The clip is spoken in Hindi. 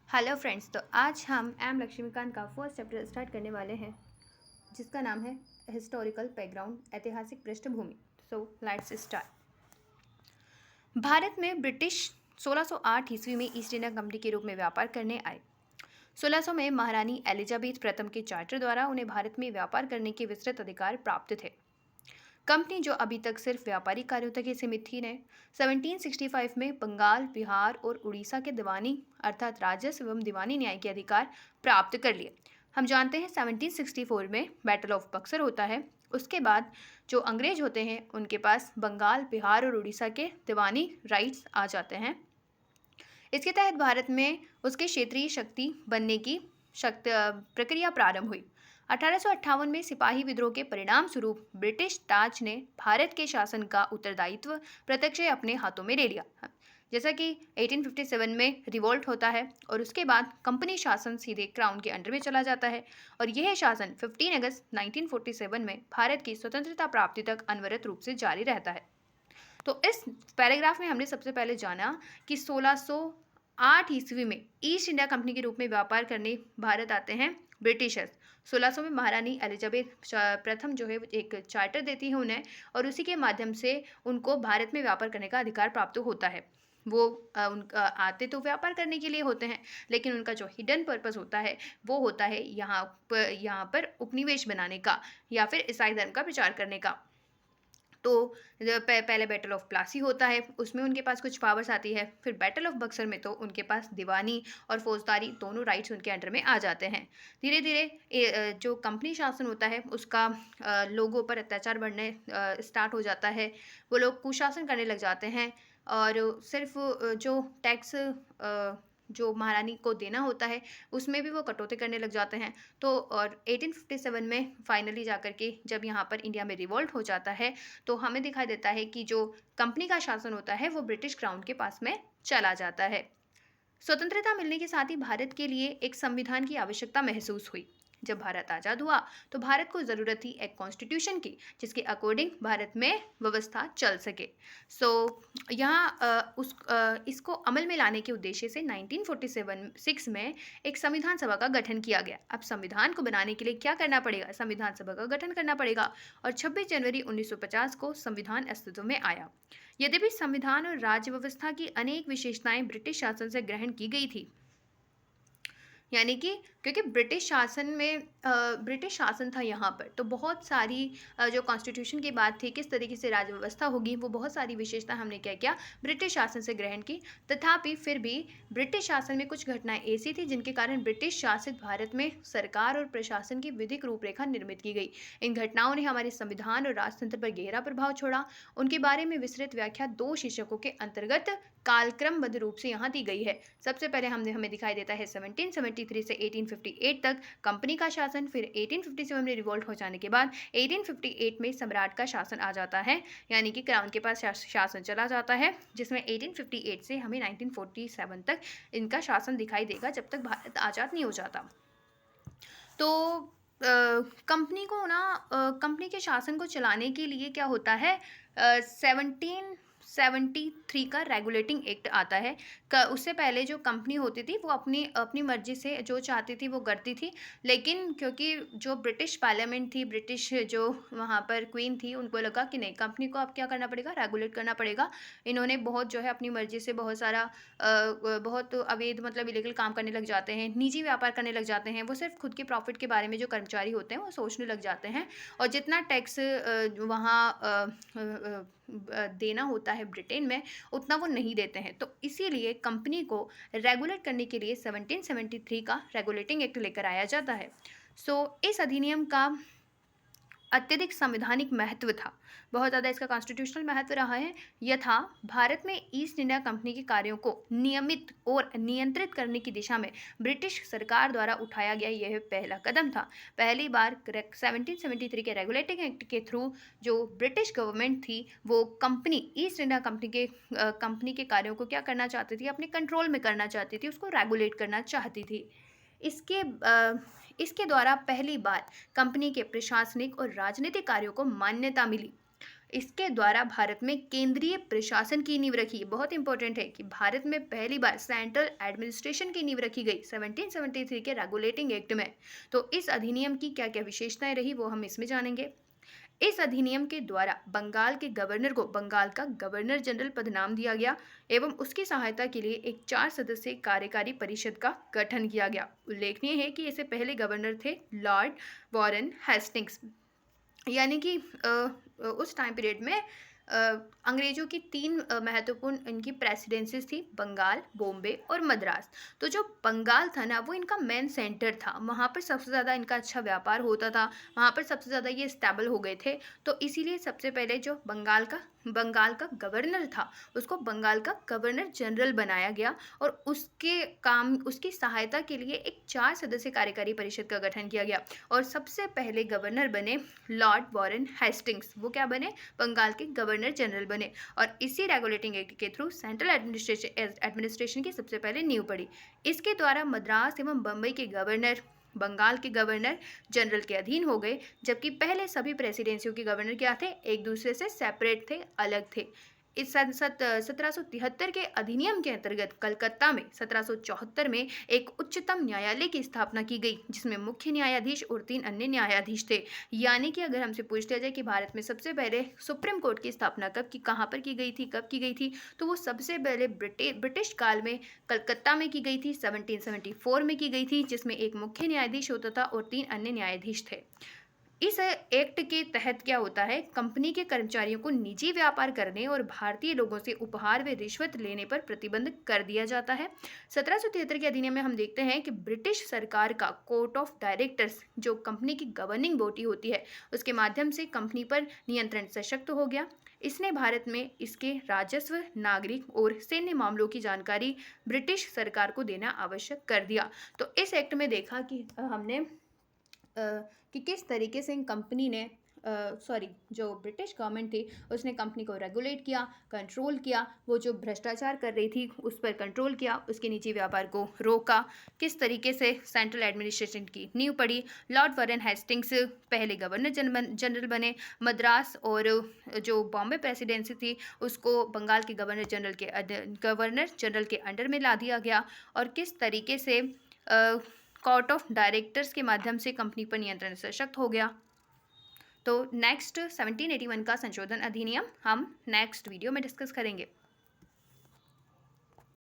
Hello friends. तो आज हम एम लक्ष्मीकांत का फर्स्ट चैप्टर स्टार्ट करने वाले हैं जिसका नाम है हिस्टोरिकल बैकग्राउंड, ऐतिहासिक पृष्ठभूमि। So let's start. भारत में ब्रिटिश 1608 ईस्वी में ईस्ट इंडिया कंपनी के रूप में व्यापार करने आए। 1600 में महारानी एलिजाबेथ प्रथम के चार्टर द्वारा उन्हें भारत में व्यापार करने के विस्तृत अधिकार प्राप्त थे। कंपनी, जो अभी तक सिर्फ व्यापारिक कार्यों तक ही सीमित थी, ने 1765 में बंगाल, बिहार और उड़ीसा के दीवानी अर्थात राजस्व एवं दीवानी न्याय के अधिकार प्राप्त कर लिए। हम जानते हैं 1764 में बैटल ऑफ बक्सर होता है। उसके बाद जो अंग्रेज होते हैं उनके पास बंगाल, बिहार और उड़ीसा के दीवानी राइट्स आ जाते हैं। इसके तहत भारत में उसके क्षेत्रीय शक्ति बनने की प्रक्रिया प्रारंभ हुई। 1858 में सिपाही विद्रोह के परिणाम स्वरूप ब्रिटिश ताज ने भारत के शासन का उत्तरदायित्व प्रत्यक्ष अपने हाथों में ले लिया। जैसा कि 1857 में रिवोल्ट होता है और उसके बाद कंपनी शासन सीधे क्राउन के अंडर में चला जाता है और यह शासन 15 अगस्त 1947 में भारत की स्वतंत्रता प्राप्ति तक अनवरत रूप से जारी रहता है। तो इस पैराग्राफ में हमने सबसे पहले जाना कि 1608 ईस्वी में ईस्ट इंडिया कंपनी के रूप में व्यापार करने भारत आते हैं ब्रिटिशर्स। 1600 में महारानी एलिजाबेथ प्रथम जो है एक चार्टर देती है उन्हें, और उसी के माध्यम से उनको भारत में व्यापार करने का अधिकार प्राप्त होता है। वो उनका आते तो व्यापार करने के लिए होते हैं, लेकिन उनका जो हिडन पर्पस होता है वो होता है यहाँ पर उपनिवेश बनाने का या फिर ईसाई धर्म का प्रचार करने का। तो पहले बैटल ऑफ प्लासी होता है, उसमें उनके पास कुछ पावर्स आती है। फिर बैटल ऑफ बक्सर में तो उनके पास दीवानी और फौजदारी दोनों राइट्स उनके अंडर में आ जाते हैं। धीरे धीरे जो कंपनी शासन होता है उसका लोगों पर अत्याचार बढ़ने स्टार्ट हो जाता है। वो लोग कुशासन करने लग जाते हैं और सिर्फ जो टैक्स जो महारानी को देना होता है उसमें भी वो कटौती करने लग जाते हैं। तो और 1857 में फाइनली जाकर के जब यहाँ पर इंडिया में रिवोल्ट हो जाता है तो हमें दिखाई देता है कि जो कंपनी का शासन होता है वो ब्रिटिश क्राउन के पास में चला जाता है। स्वतंत्रता मिलने के साथ ही भारत के लिए एक संविधान की आवश्यकता महसूस हुई। जब भारत आज़ाद हुआ तो भारत को ज़रूरत थी एक कॉन्स्टिट्यूशन की जिसके अकॉर्डिंग भारत में व्यवस्था चल सके। यहाँ इसको अमल में लाने के उद्देश्य से 1946 में एक संविधान सभा का गठन किया गया। अब संविधान को बनाने के लिए क्या करना पड़ेगा? संविधान सभा का गठन करना पड़ेगा और 26 जनवरी 1950 को संविधान अस्तित्व में आया। यद्यपि संविधान और राज्य व्यवस्था की अनेक विशेषताएं ब्रिटिश शासन से ग्रहण की गई थी, यानी कि क्योंकि ब्रिटिश शासन था यहाँ पर, तो बहुत सारी जो कॉन्स्टिट्यूशन की बात थी किस तरीके से राज्य व्यवस्था होगी वो बहुत सारी विशेषता हमने क्या किया ब्रिटिश शासन से ग्रहण की। तथापि फिर भी ब्रिटिश शासन में कुछ घटनाएं ऐसी थी जिनके कारण ब्रिटिश शासित भारत में सरकार और प्रशासन की विधिक रूपरेखा निर्मित की गई। इन घटनाओं ने हमारे संविधान और राजतंत्र पर गहरा प्रभाव छोड़ा। उनके बारे में विस्तृत व्याख्या 2 शीर्षकों के अंतर्गत कालक्रमबद्ध रूप से यहाँ दी गई है। सबसे पहले हमें दिखाई देता है 1773 से 1858 तक कंपनी का शासन। फिर 1857 में रिवोल्ट हो जाने के बाद 1858 में सम्राट का शासन आ जाता है, यानी कि क्राउन के पास शासन चला जाता है, जिसमें 1858 से हमें 1947 तक इनका शासन दिखाई देगा जब तक भारत आज़ाद नहीं हो जाता। तो कंपनी के शासन को चलाने के लिए क्या होता है, 1773 का रेगुलेटिंग एक्ट आता है। उससे पहले जो कंपनी होती थी वो अपनी मर्जी से जो चाहती थी वो करती थी, लेकिन क्योंकि जो ब्रिटिश पार्लियामेंट थी, ब्रिटिश जो वहाँ पर क्वीन थी, उनको लगा कि नहीं, कंपनी को अब क्या करना पड़ेगा, रेगुलेट करना पड़ेगा। इन्होंने बहुत जो है अपनी मर्जी से बहुत सारा बहुत अवैध मतलब इलीगल काम करने लग जाते हैं, निजी व्यापार करने लग जाते हैं। वो सिर्फ खुद के प्रॉफिट के बारे में जो कर्मचारी होते हैं वो सोचने लग जाते हैं, और जितना टैक्स वहाँ देना होता है ब्रिटेन में उतना वो नहीं देते हैं। तो इसीलिए कंपनी को रेगुलेट करने के लिए 1773 का रेगुलेटिंग एक्ट लेकर आया जाता है। इस अधिनियम का अत्यधिक संवैधानिक महत्व था, बहुत ज़्यादा इसका कॉन्स्टिट्यूशनल महत्व रहा है। यथा भारत में ईस्ट इंडिया कंपनी के कार्यों को नियमित और नियंत्रित करने की दिशा में ब्रिटिश सरकार द्वारा उठाया गया यह पहला कदम था। पहली बार 1773 के रेगुलेटिंग एक्ट के थ्रू जो ब्रिटिश गवर्नमेंट थी वो ईस्ट इंडिया कंपनी के कार्यों को क्या करना चाहती थी, अपने कंट्रोल में करना चाहती थी, उसको रेगुलेट करना चाहती थी। इसके द्वारा पहली बार कंपनी के प्रशासनिक और राजनीतिक कार्यों को मान्यता मिली। इसके द्वारा भारत में केंद्रीय प्रशासन की नींव रखी। बहुत इंपॉर्टेंट है कि भारत में पहली बार सेंट्रल एडमिनिस्ट्रेशन की नींव रखी गई 1773 के रेगुलेटिंग एक्ट में। तो इस अधिनियम की क्या क्या विशेषताएं रही वो हम इसमें जानेंगे। इस अधिनियम के द्वारा बंगाल के गवर्नर को बंगाल का गवर्नर जनरल पद नाम दिया गया एवं उसकी सहायता के लिए एक 4 सदस्यीय कार्यकारी परिषद का गठन किया गया। उल्लेखनीय है कि इससे पहले गवर्नर थे लॉर्ड वॉरेन हेस्टिंग्स, यानी कि उस टाइम पीरियड में अंग्रेजों की 3 महत्वपूर्ण इनकी प्रेसिडेंसीज थी, बंगाल, बॉम्बे और मद्रास। तो जो बंगाल था ना वो इनका मेन सेंटर था, वहाँ पर सबसे ज़्यादा इनका अच्छा व्यापार होता था, वहाँ पर सबसे ज़्यादा ये स्टेबल हो गए थे। तो इसीलिए सबसे पहले जो बंगाल का गवर्नर था उसको बंगाल का गवर्नर जनरल बनाया गया और उसकी सहायता के लिए एक 4 सदस्यीय कार्यकारी परिषद का गठन किया गया। और सबसे पहले गवर्नर बने लॉर्ड वॉरेन हेस्टिंग्स, वो क्या बने, बंगाल के गवर्नर जनरल बने। और इसी रेगुलेटिंग एक्ट के थ्रू सेंट्रल एडमिनिस्ट्रेशन की सबसे पहले नींव पड़ी। इसके द्वारा मद्रास एवं बम्बई के गवर्नर बंगाल के गवर्नर जनरल के अधीन हो गए, जबकि पहले सभी प्रेसिडेंसियों के गवर्नर क्या थे, एक दूसरे से सेपरेट थे, अलग थे। इस 1773 के अधिनियम के अंतर्गत कलकत्ता में 1774 में एक उच्चतम न्यायालय की स्थापना की गई, जिसमें मुख्य न्यायाधीश और 3 अन्य न्यायाधीश थे। यानी कि अगर हमसे पूछ लिया जाए कि भारत में सबसे पहले सुप्रीम कोर्ट की स्थापना कहाँ पर की गई थी, कब की गई थी, तो वो सबसे पहले ब्रिटिश काल में कलकत्ता में की गई थी, 1774 में की गई थी, जिसमें एक मुख्य न्यायाधीश होता था और 3 अन्य न्यायाधीश थे। इस एक्ट के तहत क्या होता है, कंपनी के कर्मचारियों को निजी व्यापार करने और भारतीय लोगों से उपहार व रिश्वत लेने पर प्रतिबंध कर दिया जाता है। 1773 के अधिनियम में हम देखते हैं कि ब्रिटिश सरकार का कोर्ट ऑफ डायरेक्टर्स, जो कंपनी की गवर्निंग बॉडी होती है, उसके माध्यम से कंपनी पर नियंत्रण सशक्त हो गया। इसने भारत में इसके राजस्व, नागरिक और सैन्य मामलों की जानकारी ब्रिटिश सरकार को देना आवश्यक कर दिया। तो इस एक्ट में देखा कि हमने कि किस तरीके से कंपनी ने जो ब्रिटिश गवर्नमेंट थी उसने कंपनी को रेगुलेट किया, कंट्रोल किया, वो जो भ्रष्टाचार कर रही थी उस पर कंट्रोल किया, उसके निजी व्यापार को रोका, किस तरीके से सेंट्रल एडमिनिस्ट्रेशन की नींव पड़ी। लॉर्ड वॉरेन हेस्टिंग्स पहले गवर्नर जनरल बने, मद्रास और जो बॉम्बे प्रेसिडेंसी थी उसको बंगाल के गवर्नर जनरल के अंडर में ला दिया गया, और किस तरीके से कोर्ट ऑफ डायरेक्टर्स के माध्यम से कंपनी पर नियंत्रण सशक्त हो गया। तो नेक्स्ट 1781 का संशोधन अधिनियम हम नेक्स्ट वीडियो में डिस्कस करेंगे।